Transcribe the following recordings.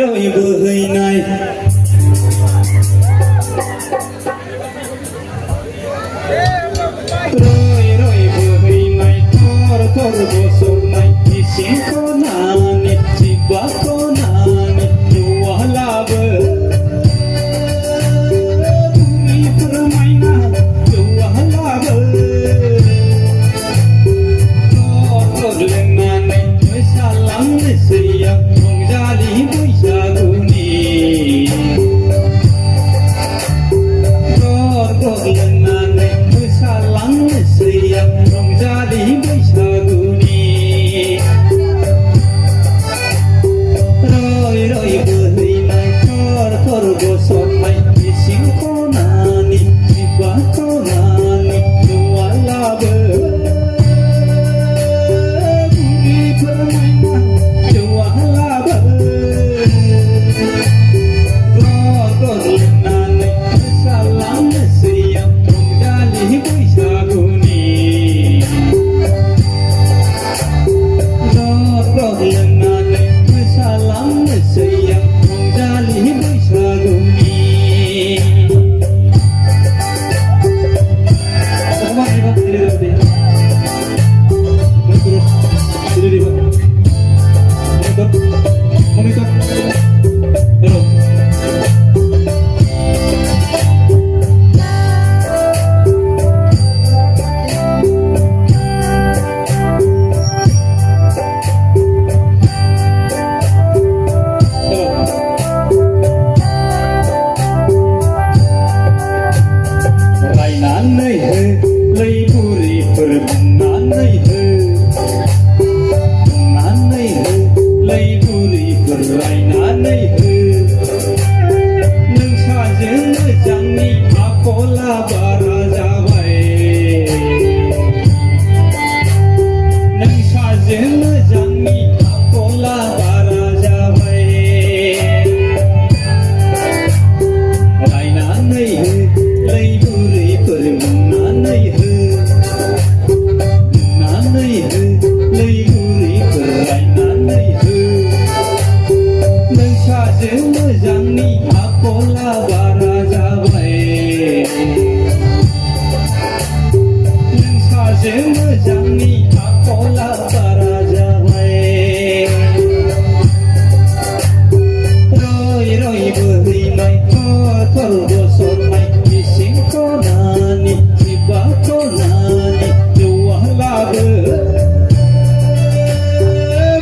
रय बोहैनाय रय रय बोहैनाय थर थर गसरनाय इसिं खनानि जिबा खनानि जौवालाबो बुरैफोर मायना जौवालाबो थर लोंनानै मोसालांनोसै आं रंजालि बैसागुनि थर लोंनानै मोसालांनोसै आं रंजालि बैसागुनि रय रय बोहैनाय थर थर गसरनाय इसिं खनानि जिबा खनानि जौवालाबो बुरैफोर मायना जौवालाबो थर लोंनानै मोसालांनोसै आं रंजालि बैसागुनि लोंनानै मोसालांनोसै आं रंजालि बैसागुनि रायनानै हो लै बुरैफोर बुंनानै हो लै बुरैफोर रायनानै हो नोंसाजों मोजांनि आखला बारा जाबाय नोंसाजों मोजांनि आखला बारा जाबाय रायनानै हो लै बुरैफोर बुंनानै हो लै बुरैफोर रायनानै हो नोंसाजों मोजांनि आखला बारा जाबाय नोंसाजों मोजांनि आखला बारा जाबाय रय रय बोहैनाय थर थर गसरनाय इसिं खनानि जिबा खनानि जौवालाबो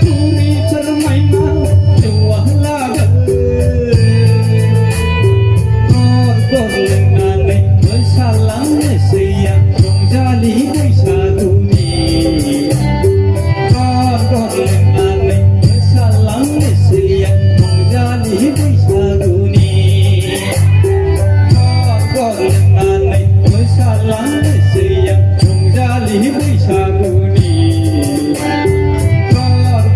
बुरैफोर मायना जौवालाबो थर लोंनानै मोसालांनोसै आं रंजालि बैसागुनि थर लोंनानै मोसालांनोसै आं रंजालि बैसागुनि थर लोंनानै मोसालांनोसै आं रंजालि बैसागुनि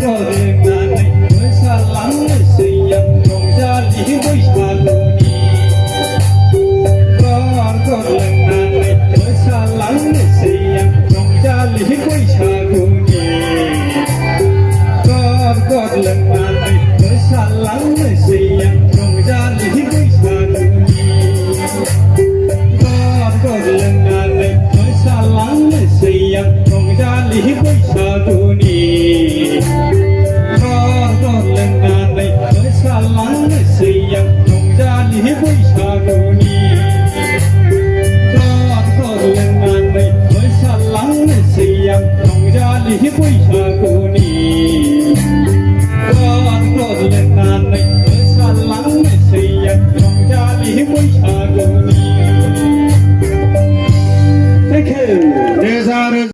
थर लोंनानै मोसालांनोसै आं रंजालि बैसागुनि थर लोंनानै मोसालांनोसै आं रंजालि बैसागुनि थर लोंनानै मोसालांनोसै आं रंजालि बैसागुनि थर लोंनानै मोसालांनोसै आं रंजालि बैसागुनि थर लोंनानै मोसालांनोसै आं रंजालि बैसागुनि थर लोंनानै मोसालांनोसै आं रंजालि बैसागुनि